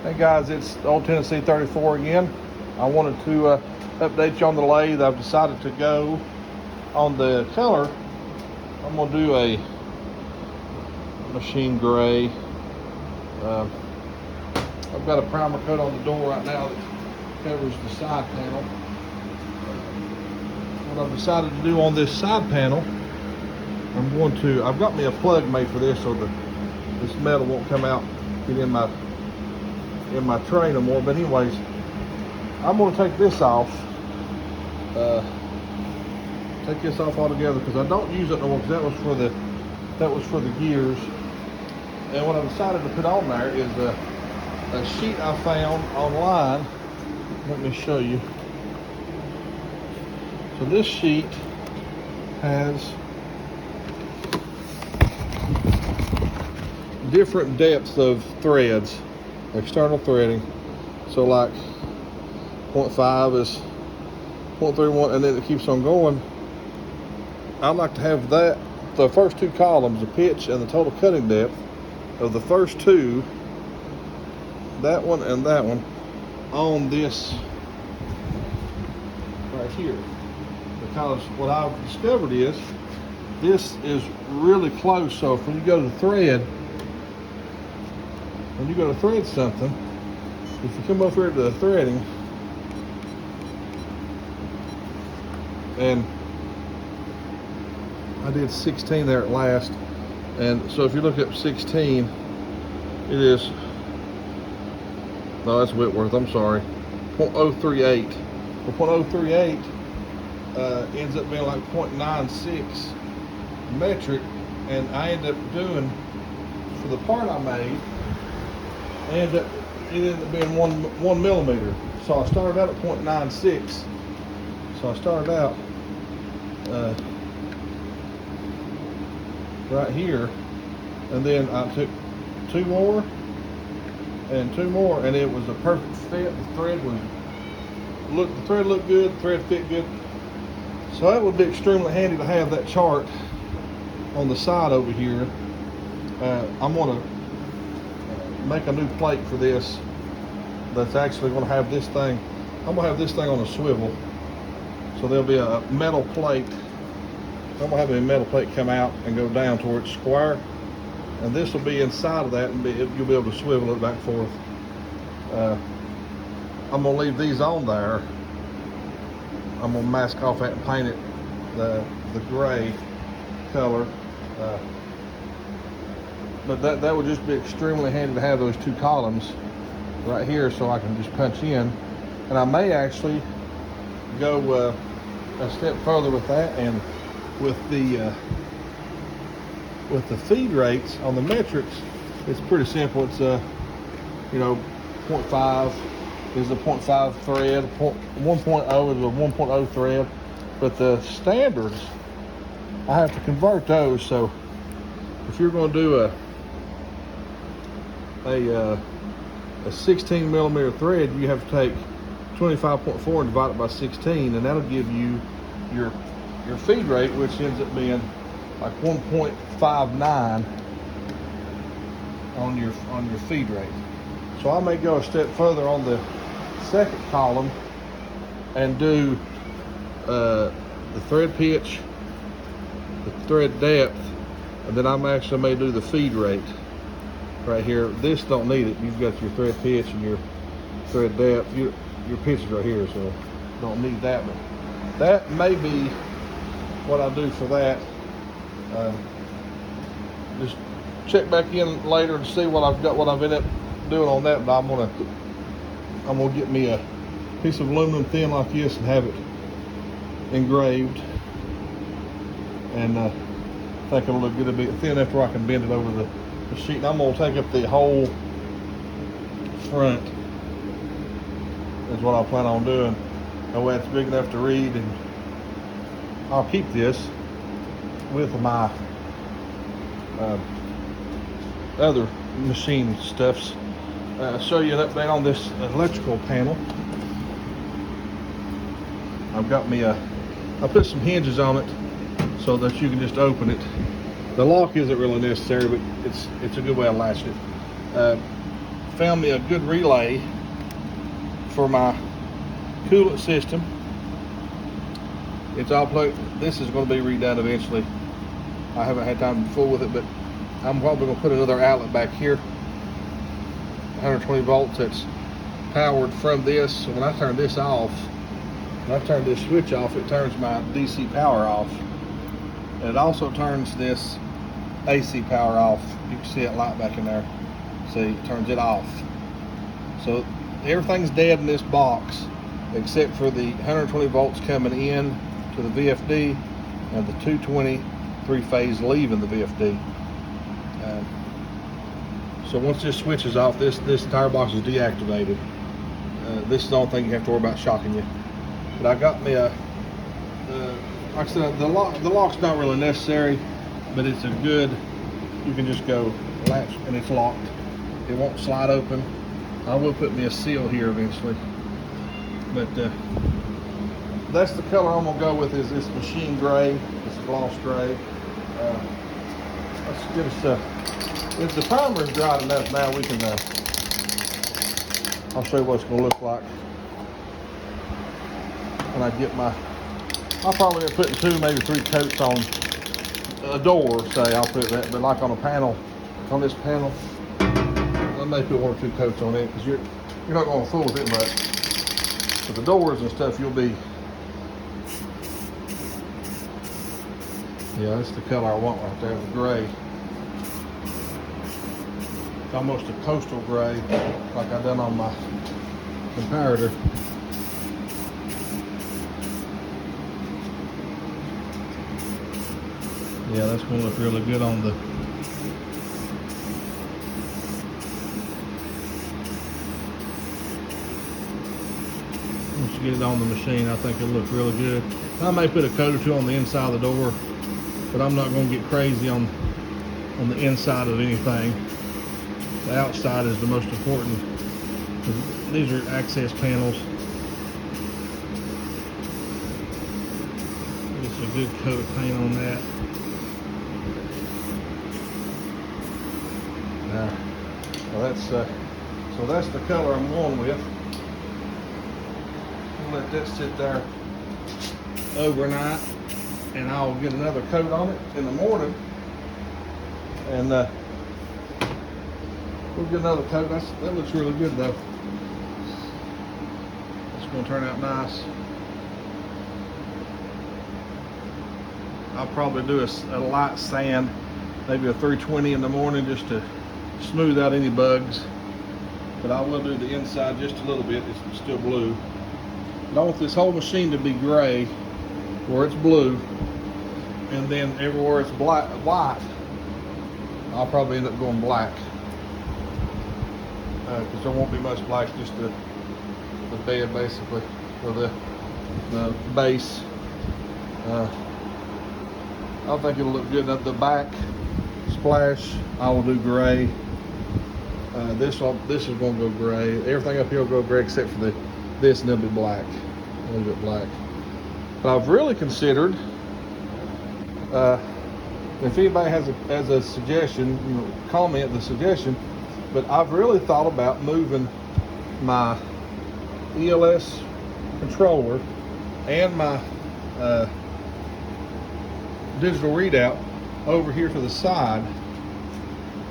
Hey guys, it's Old Tennessee 34 again. I wanted to update you on the lathe. I've decided to go on the color. I'm going to do a machine gray. I've got a primer coat on the door right now that covers the side panel. What I've decided to do on this side panel, I've got me a plug made for this so this metal won't come out, get in my tray no more. But anyways, I'm going to take this off. Take this off altogether because I don't use it no more, because that was for the gears. And what I decided to put on there is a sheet I found online. Let me show you. So this sheet has different depths of threads, external threading. So like 0.5 is 0.31, and then it keeps on going. I'd like to have the first two columns, the pitch and the total cutting depth of the first two, that one and that one, on this right here. Because what I've discovered is this is really close. So if when you go to thread something, if you come over here to the threading, and I did 16 there at last, and so if you look at 16, it is, no, that's Whitworth, I'm sorry, 0.038. Well, 0.038 ends up being like 0.96 metric, and I end up doing, for the part I made, it ended up being one millimeter. So I started out at 0.96. So I started out right here, and then I took two more, and it was a perfect fit. The thread looked good, the thread fit good. So that would be extremely handy to have that chart on the side over here. I'm going to make a new plate for this that's actually going to have this thing. I'm going to have this thing on a swivel. So there'll be a metal plate. I'm going to have a metal plate come out and go down towards square. And this will be inside of that, and you'll be able to swivel it back and forth. I'm going to leave these on there. I'm going to mask off that and paint it the gray color. But that would just be extremely handy to have those two columns right here, so I can just punch in. And I may actually go a step further with that, and with the feed rates on the metrics, it's pretty simple. It's 0.5 is a 0.5 thread, 1.0 is a 1.0 thread, but the standards, I have to convert those. So if you're going to do a 16 millimeter thread, you have to take 25.4 and divide it by 16, and that'll give you your feed rate, which ends up being like 1.59 on your feed rate. So I may go a step further on the second column and do the thread pitch, the thread depth, and then I may do the feed rate right here. This don't need it. You've got your thread pitch and your thread depth. Your pitch is right here, so don't need that. But that may be what I do for that. Just check back in later to see what I've ended up doing on that. But I'm gonna get me a piece of aluminum thin like this and have it engraved, and I think it'll look good. It'll be thin enough where I can bend it over the sheet. And I'm gonna take up the whole front is what I plan on doing. That way it's big enough to read, and I'll keep this with my other machine stuffs. Show you an update on this electrical panel. I've got me I put some hinges on it so that you can just open it. The lock isn't really necessary, but it's a good way of latching it. found me a good relay for my coolant system. It's all plugged. This is going to be redone eventually. I haven't had time to fool with it, but I'm probably going to put another outlet back here, 120 volts, that's powered from this. So when I turn this off, when I turn this switch off, it turns my DC power off, and it also turns this AC power off. You can see it light back in there. See, it turns it off. So everything's dead in this box except for the 120 volts coming in to the VFD and the 220 three-phase leaving the VFD. So once this switch is off, this entire box is deactivated. This is the only thing you have to worry about shocking you. But I got me a, like I said, the lock's not really necessary, but it's a good, you can just go latch and it's locked. It won't slide open. I will put me a seal here eventually. But that's the color I'm gonna go with, is this machine gray, this gloss gray. Let's get us if the primer is dried enough now, we can, I'll show you what it's gonna look like when I get my, I'll probably be putting 2, maybe 3 coats on a door, say, I'll put that, but like on a panel, on this panel, I may put 1 or 2 coats on it, because you're not gonna fool with it much. But the doors and stuff, you'll be, yeah, that's the color I want right there, the gray. It's almost a coastal gray, like I done on my comparator. Yeah, that's gonna look really good on the, once you get it on the machine, I think it'll look really good. I may put a coat or 2 on the inside of the door, but I'm not gonna get crazy on the inside of anything. The outside is the most important. These are access panels. Just a good coat of paint on that. Well, so that's the color I'm going with. I'll let that sit there overnight, and I'll get another coat on it in the morning, and we'll get another coat. That looks really good though. It's going to turn out nice. I'll probably do a light sand, maybe a 320 in the morning, just to smooth out any bugs. But I will do the inside just a little bit. It's still blue. But I want this whole machine to be gray where it's blue, and then everywhere it's white, I'll probably end up going black, because there won't be much black, just the bed basically, or the base. I think it'll look good. The back splash I will do gray. This is going to go gray. Everything up here will go gray except for this, and it'll be black. A little bit black. But I've really considered, if anybody has a suggestion, comment the suggestion. But I've really thought about moving my ELS controller and my digital readout over here to the side,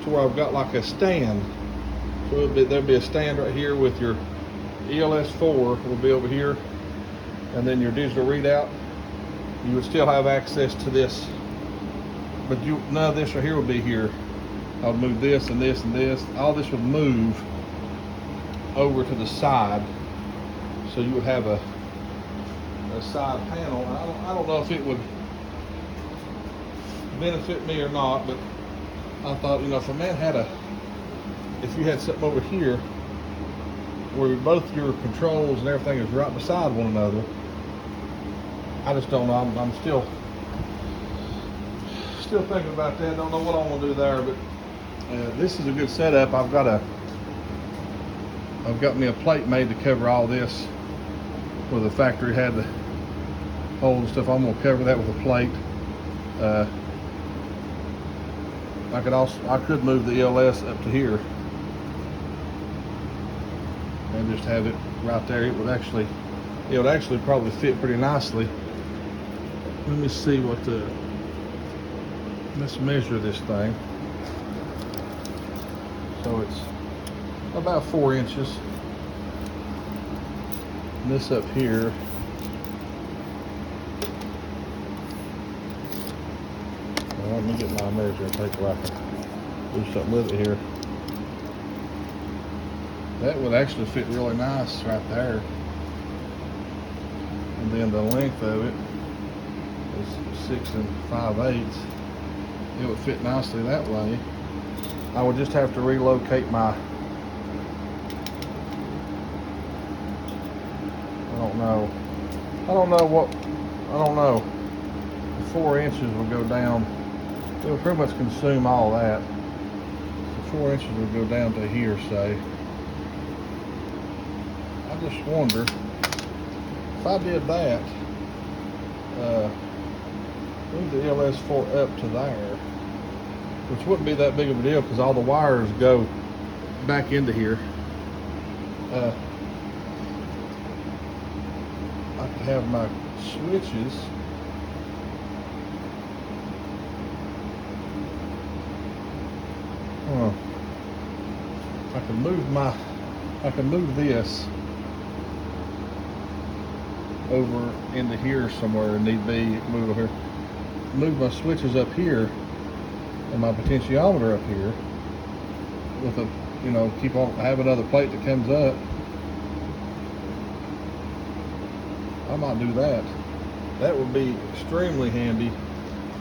to where I've got like a stand. So there'll be a stand right here with your ELS 4 will be over here, and then your digital readout. You would still have access to this, but none of this right here would be here. I'll move this and this and this. All this would move over to the side, so you would have a side panel. I don't know if it would benefit me or not, but I thought, if a man had if you had something over here where both your controls and everything is right beside one another, I just don't know. I'm still thinking about that. Don't know what I'm gonna do there, but this is a good setup. I've got me a plate made to cover all this, where the factory had the holes and stuff. I'm gonna cover that with a plate. I could move the ELS up to here, and just have it right there. It would actually probably fit pretty nicely. Let me see let's measure this thing. So it's about 4 inches. And this up here, well, let me get my measure and take where I can do something with it here. That would actually fit really nice right there. And then the length of it is 6 5/8. It would fit nicely that way. I would just have to relocate my, I don't know. The 4 inches would go down. It would pretty much consume all that. The 4 inches would go down to here, say. I just wonder if I did that, move the LS4 up to there, which wouldn't be that big of a deal because all the wires go back into here. I could have my switches I can move this over into here somewhere if need be. Move over here, move my switches up here and my potentiometer up here with a, keep on, have another plate that comes up. I might do that. That would be extremely handy.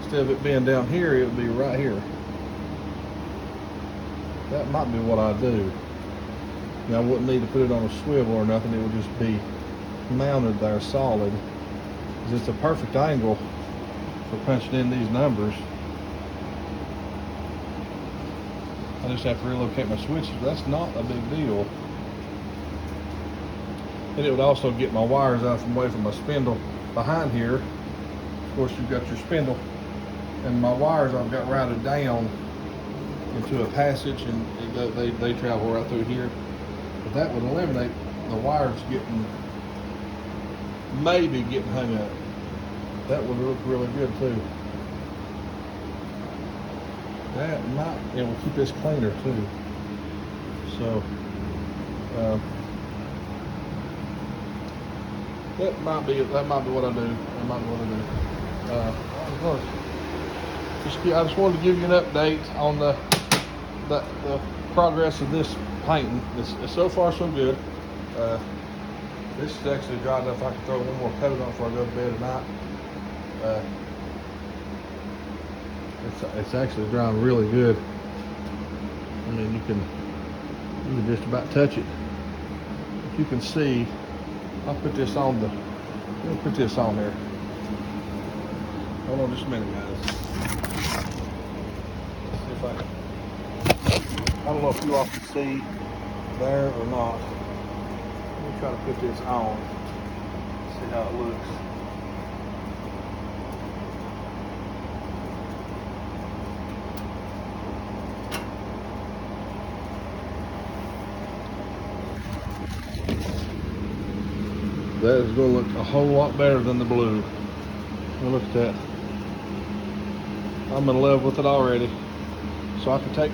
Instead of it being down here, it would be right here. That might be what I do. I wouldn't need to put it on a swivel or nothing. It would just be mounted there solid. It's a perfect angle for punching in these numbers. I just have to relocate my switches. That's not a big deal. And it would also get my wires out from away from my spindle behind here. Of course, you've got your spindle, and my wires I've got routed down into a passage, and they travel right through here. But that would eliminate the wires maybe getting hung up. That would look really good too. It will keep this cleaner too. So that might be what I do. I just wanted to give you an update on the progress of this painting. It's so far so good. This is actually dry enough I can throw one more coat on before I go to bed tonight. It's actually drying really good. I mean, you can just about touch it. If you can see, I'll put this on there. Hold on just a minute, guys. Let's see if I don't know if you all can see there or not. Let me try to put this on. See how it looks. That is going to look a whole lot better than the blue. Look at that. I'm in love with it already. So I can take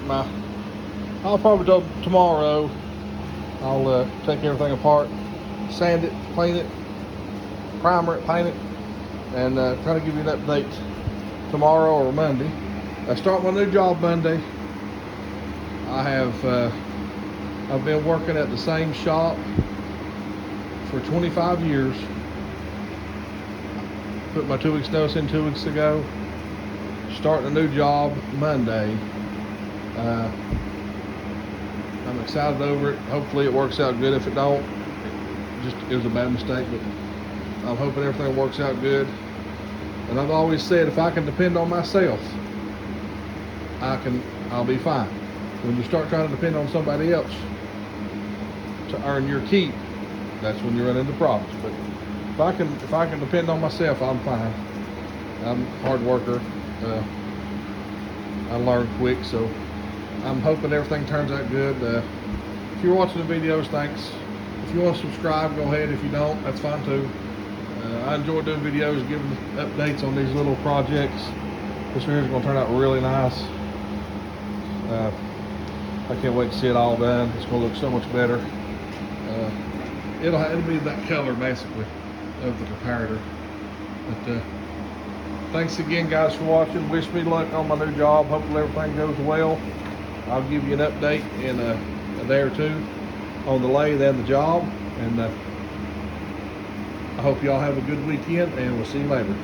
I'll probably do tomorrow. I'll take everything apart, sand it, clean it, primer it, paint it, and try to give you an update tomorrow or Monday. I start my new job Monday. I've been working at the same shop for 25 years. Put my 2 weeks notice in 2 weeks ago. Starting a new job Monday. I'm excited over it. Hopefully it works out good. If it don't, it was a bad mistake, but I'm hoping everything works out good. And I've always said, if I can depend on myself, I'll be fine. When you start trying to depend on somebody else to earn your keep, that's when you run into problems. But if I can depend on myself, I'm fine. I'm a hard worker. I learn quick, so I'm hoping everything turns out good. If you're watching the videos, thanks. If you want to subscribe, go ahead. If you don't, that's fine too. I enjoy doing videos, giving updates on these little projects. This one here is going to turn out really nice. I can't wait to see it all done. It's going to look so much better. It'll be that color basically of the comparator. But thanks again, guys, for watching. Wish me luck on my new job. Hopefully everything goes well. I'll give you an update in a day or two on the lathe and the job. And I hope y'all have a good weekend, and we'll see you later.